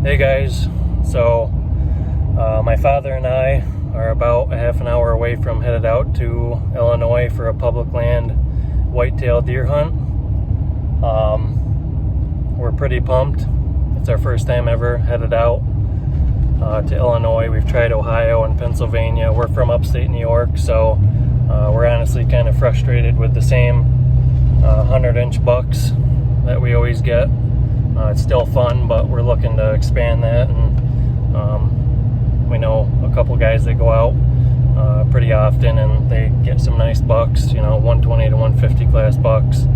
Hey guys, so my father and I are about a half an hour away from headed out to Illinois for a public land whitetail deer hunt. We're pretty pumped. It's our first time ever headed out to Illinois. We've tried Ohio and Pennsylvania. We're from upstate New York, so we're honestly kind of frustrated with the same 100-inch bucks that we always get. It's still fun, but we're looking to expand that, and we know a couple guys that go out pretty often and they get some nice bucks, 120 to 150 class bucks.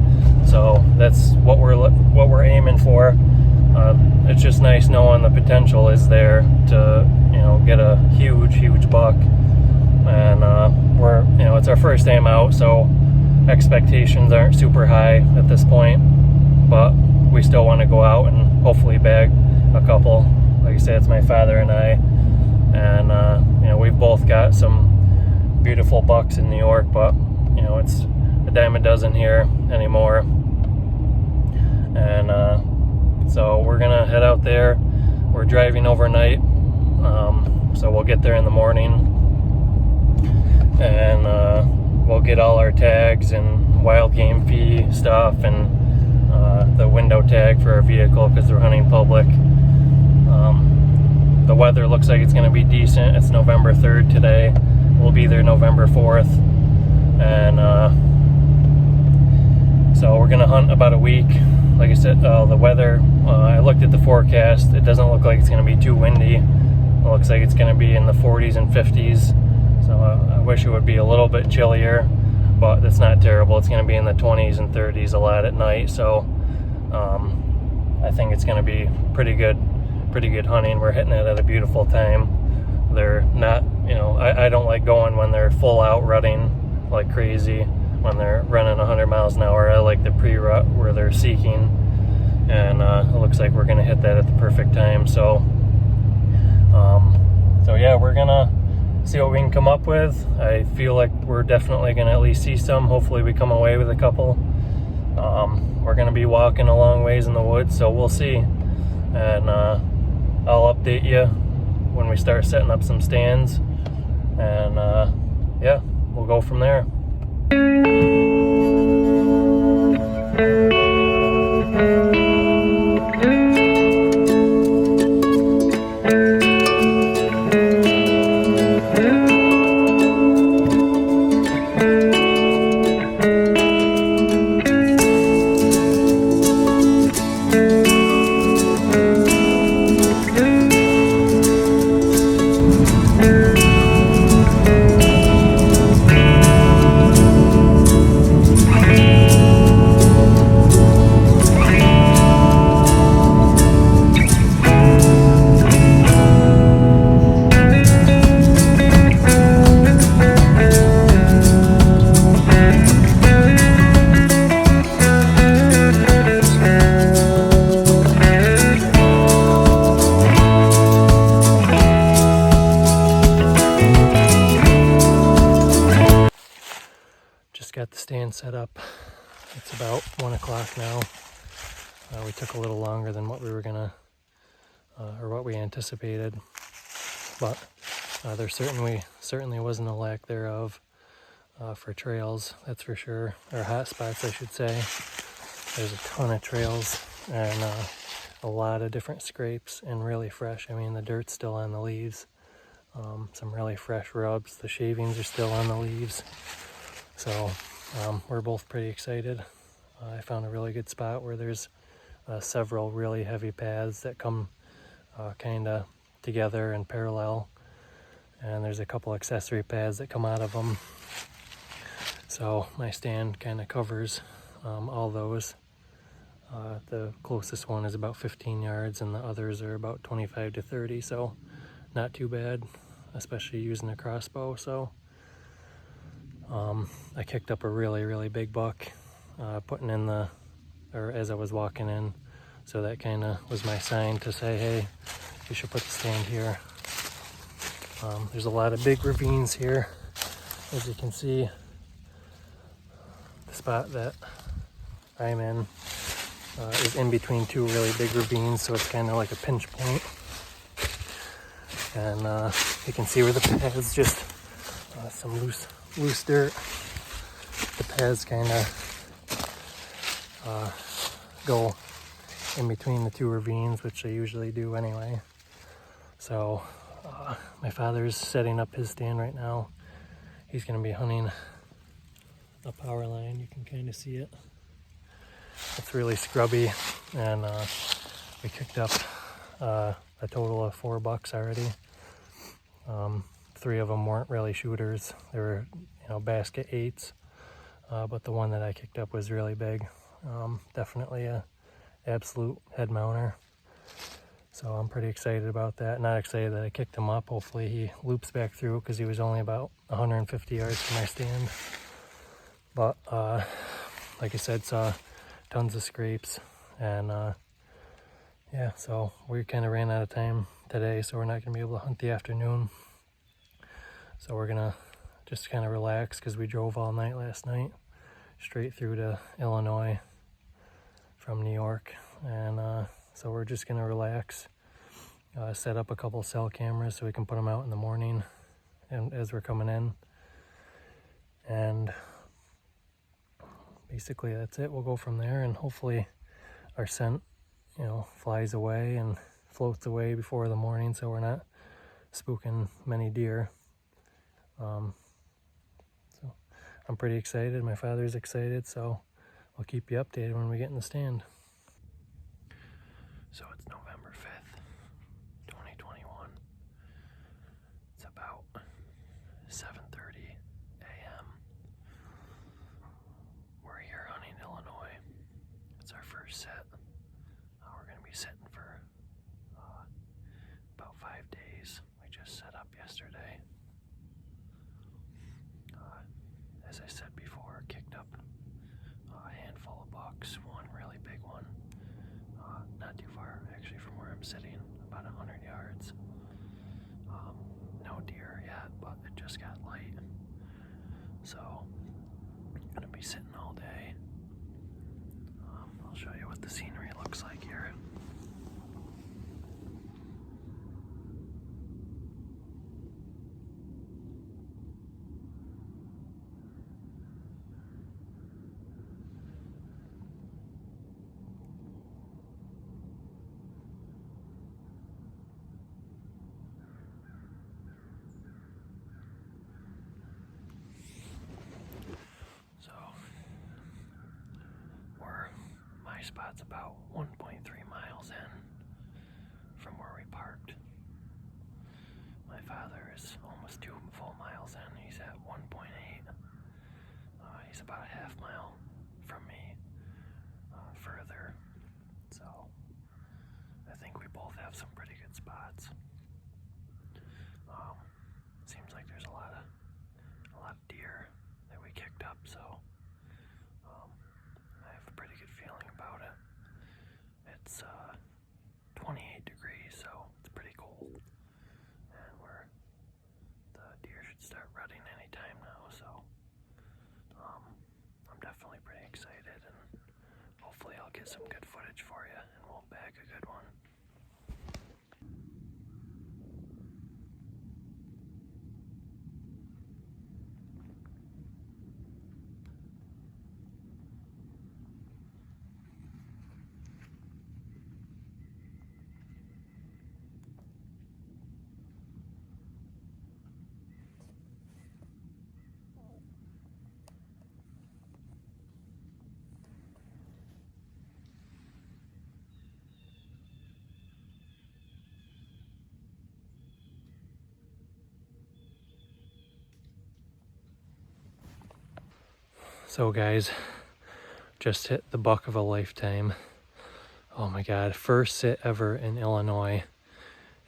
So that's what we're aiming for. It's just nice knowing the potential is there to get a huge buck, and it's our first time out, so expectations aren't super high at this point, but we still want to go out and hopefully bag a couple. Like I said, it's my father and I, and we've both got some beautiful bucks in New York, but it's a dime a dozen here anymore. And so we're gonna head out there. We're driving overnight, so we'll get there in the morning, and we'll get all our tags and wild game fee stuff and the window tag for our vehicle because we're hunting public. The weather looks like it's going to be decent. It's November 3rd today. We'll be there November 4th, and so we're going to hunt about a week. Like I said, the weather, I looked at the forecast. It doesn't look like it's going to be too windy. It looks like it's going to be in the 40s and 50s, so I wish it would be a little bit chillier, but it's not terrible. It's going to be in the 20s and 30s a lot at night, so I think it's going to be pretty good hunting. We're hitting it at a beautiful time. They're not, I don't like going when they're full out rutting like crazy, when they're running 100 miles an hour. I like the pre-rut where they're seeking, and it looks like we're going to hit that at the perfect time. So yeah, we're going to see what we can come up with. I feel like we're definitely going to at least see some. Hopefully we come away with a couple. We're going to be walking a long ways in the woods, so we'll see. And I'll update you when we start setting up some stands. And yeah, we'll go from there. Got the stand set up. It's about 1 o'clock now. We took a little longer than what we were gonna or what we anticipated, but there certainly wasn't a lack thereof for trails, that's for sure, or hot spots I should say. There's a ton of trails and a lot of different scrapes, and really fresh. I mean, the dirt's still on the leaves. Some really fresh rubs. The shavings are still on the leaves. So we're both pretty excited. I found a really good spot where there's several really heavy paths that come kind of together and parallel, and there's a couple accessory paths that come out of them. So my stand kind of covers all those. The closest one is about 15 yards and the others are about 25 to 30, so not too bad, especially using a crossbow. So I kicked up a really big buck putting in as I was walking in, so that kind of was my sign to say, hey, you should put the stand here. There's a lot of big ravines here, as you can see. The spot that I'm in is in between two really big ravines, so it's kind of like a pinch point. And you can see where the paths just some loose dirt. The paths kind of go in between the two ravines, which they usually do anyway. So my father's setting up his stand right now. He's going to be hunting a power line. You can kind of see it. It's really scrubby, and we kicked up a total of 4 bucks already. 3 of them weren't really shooters. They were, basket 8s, but the one that I kicked up was really big. Definitely a absolute head mounter. So I'm pretty excited about that. Not excited that I kicked him up. Hopefully he loops back through, because he was only about 150 yards from my stand. But like I said, saw tons of scrapes, and yeah, so we kind of ran out of time today, so we're not going to be able to hunt the afternoon. So we're going to just kind of relax, because we drove all night last night, straight through to Illinois from New York. And so we're just going to relax, set up a couple cell cameras so we can put them out in the morning and as we're coming in. And basically that's it. We'll go from there, and hopefully our scent, flies away and floats away before the morning, so we're not spooking many deer. So I'm pretty excited. My father's excited, so I'll keep you updated when we get in the stand. So it's November 5th, 2021. It's about 7:30 a.m. We're here hunting Illinois. It's our first set. We're going to be sitting for about 5 days. We just set up yesterday. As I said before, kicked up a handful of bucks, one really big one, not too far actually from where I'm sitting, about 100 yards. No deer yet, but it just got light, so I'm gonna be sitting all day. I'll show you what the scenery looks like here. My spot's about 1.3 miles in from where we parked. My father is almost 2 full miles in. He's at 1.8. He's about a half mile from me further. So I think we both have some pretty good spots. Seems like there's a lot of deer that we kicked up, so I have a pretty good feeling about it. It's 28 degrees, so it's pretty cold, and the deer should start rutting anytime now, so I'm definitely pretty excited, and hopefully I'll get some good footage for you, and we'll bag a good one. So guys, just hit the buck of a lifetime. Oh my God, first sit ever in Illinois.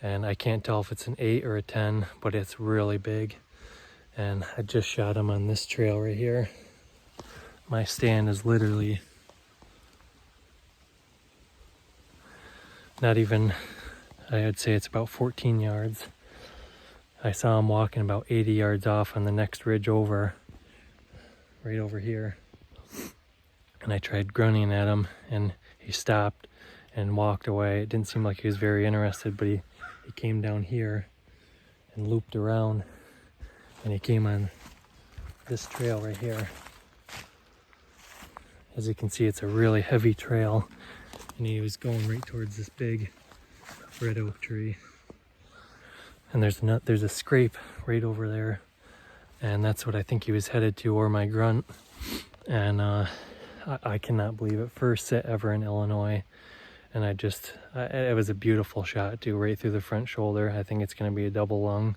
And I can't tell if it's an 8 or a 10, but it's really big. And I just shot him on this trail right here. My stand is literally not even, I'd say it's about 14 yards. I saw him walking about 80 yards off on the next ridge over, right over here. And I tried grunting at him, and he stopped and walked away. It didn't seem like he was very interested, but he came down here and looped around, and he came on this trail right here. As you can see, it's a really heavy trail, and he was going right towards this big red oak tree. And there's a scrape right over there, and that's what I think he was headed to, or my grunt. And I cannot believe it. First sit ever in Illinois, and it was a beautiful shot too, right through the front shoulder. I think it's going to be a double lung.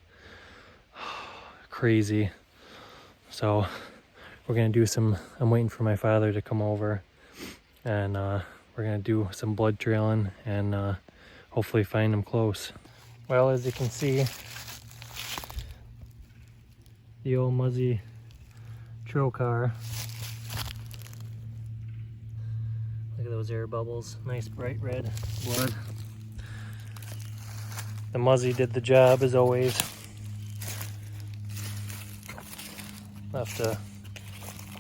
Crazy. So we're going to do I'm waiting for my father to come over, and we're going to do some blood trailing and hopefully find him close. Well, as you can see, the old Muzzy trocar. Look at those air bubbles, nice bright red blood. The Muzzy did the job as always. Left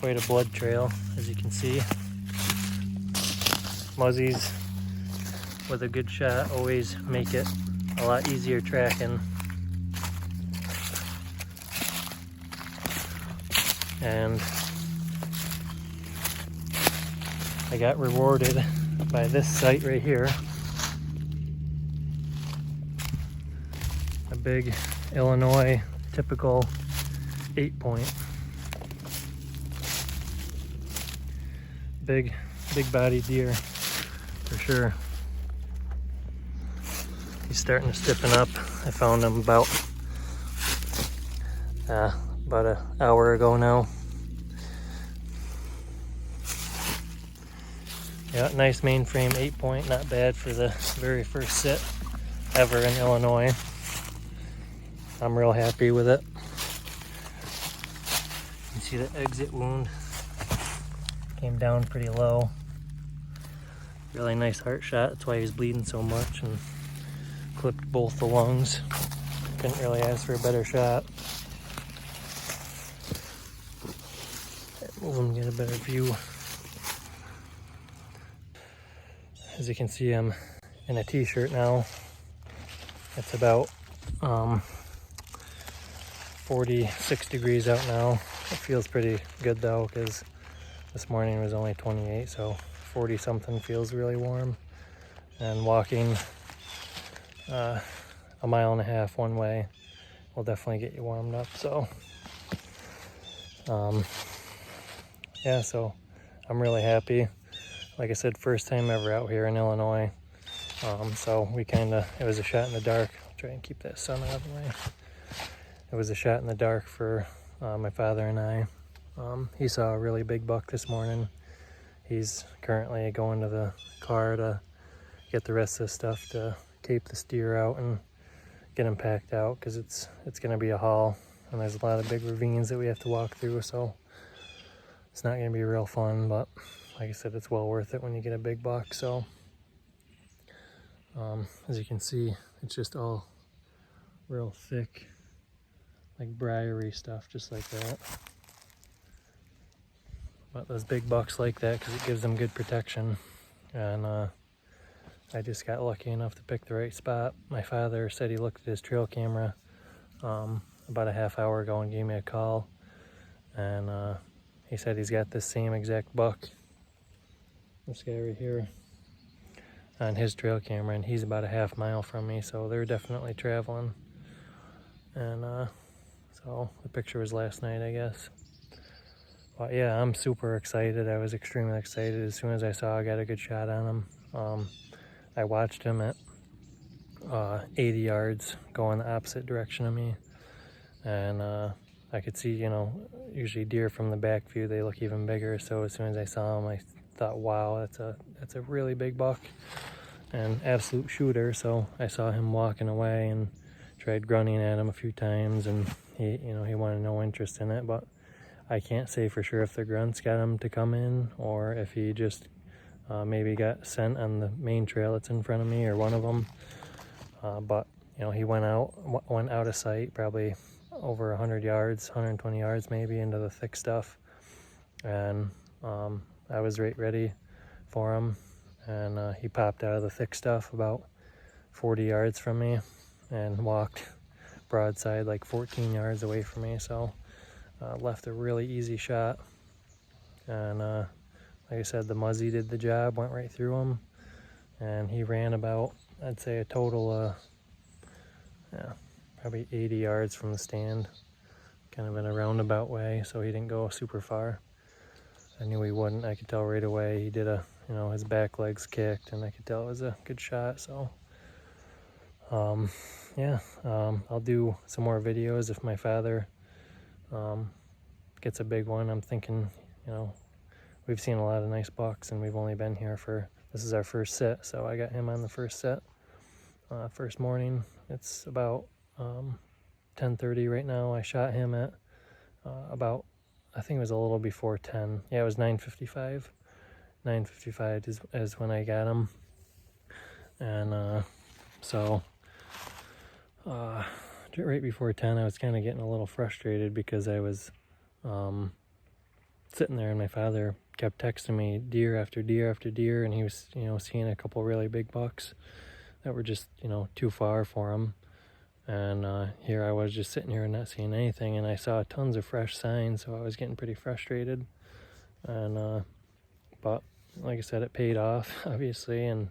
quite a blood trail, as you can see. Muzzies with a good shot always make it a lot easier tracking. And I got rewarded by this sight right here. A big Illinois typical 8-point. Big body deer for sure. He's starting to stiffen up. I found him about an hour ago now. Yeah, nice mainframe 8-point, not bad for the very first sit ever in Illinois. I'm real happy with it. You can see the exit wound came down pretty low. Really nice heart shot. That's why he was bleeding so much, and clipped both the lungs. Couldn't really ask for a better shot. Move him, get a better view. As you can see, I'm in a t-shirt now. It's about 46 degrees out now. It feels pretty good though, because this morning it was only 28, so 40 something feels really warm. And walking a mile and a half one way will definitely get you warmed up. So yeah, so I'm really happy. Like I said, first time ever out here in Illinois. So it was a shot in the dark. I'll try and keep that sun out of the way. It was a shot in the dark for my father and I. He saw a really big buck this morning. He's currently going to the car to get the rest of the stuff to cape the steer out and get him packed out, because it's going to be a haul, and there's a lot of big ravines that we have to walk through, so it's not going to be real fun, but like I said, it's well worth it when you get a big buck. So as you can see, it's just all real thick, like briary stuff, just like that. But those big bucks like that because it gives them good protection. And I just got lucky enough to pick the right spot. My father said he looked at his trail camera about a half hour ago and gave me a call, and he said he's got this same exact buck, this guy right here, on his trail camera, and he's about a half mile from me, so they're definitely traveling. And so the picture was last night, I guess. But yeah, I'm super excited. I was extremely excited as soon as I saw I got a good shot on him. I watched him at 80 yards going the opposite direction of me, and I could see, usually deer from the back view, they look even bigger. So as soon as I saw him, I thought, wow, that's a really big buck and absolute shooter. So I saw him walking away and tried grunting at him a few times, and he wanted no interest in it. But I can't say for sure if the grunts got him to come in, or if he just maybe got sent on the main trail that's in front of me, or one of them. But he went out of sight, probably over 100 yards, 120 yards maybe, into the thick stuff. And I was right ready for him, and he popped out of the thick stuff about 40 yards from me and walked broadside like 14 yards away from me, so left a really easy shot. And like I said, the Muzzy did the job, went right through him, and he ran about, I'd say a total probably 80 yards from the stand, kind of in a roundabout way, so he didn't go super far. I knew he wouldn't. I could tell right away. He did his back legs kicked, and I could tell it was a good shot. So I'll do some more videos if my father gets a big one. I'm thinking, we've seen a lot of nice bucks, and we've only been here this is our first sit, so I got him on the first sit, first morning. It's about 10:30 right now. I shot him at about, I think it was a little before 10. Yeah, it was 9:55. 9:55 is when I got him. And so right before 10, I was kind of getting a little frustrated because I was sitting there, and my father kept texting me deer after deer after deer, and he was seeing a couple really big bucks that were just too far for him. And here I was just sitting here and not seeing anything, and I saw tons of fresh signs, so I was getting pretty frustrated. And but like I said, it paid off, obviously. And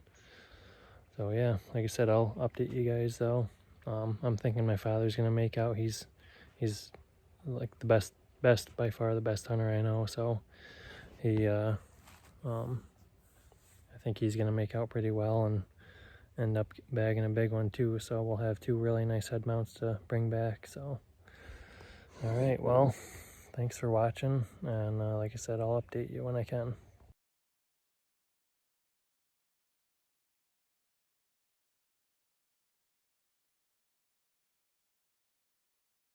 so yeah, like I said, I'll update you guys though. I'm thinking my father's gonna make out. He's like the best by far the best hunter I know, so he I think he's gonna make out pretty well and end up bagging a big one too. So we'll have two really nice head mounts to bring back. So all right, well, thanks for watching, and like I said, I'll update you when I can.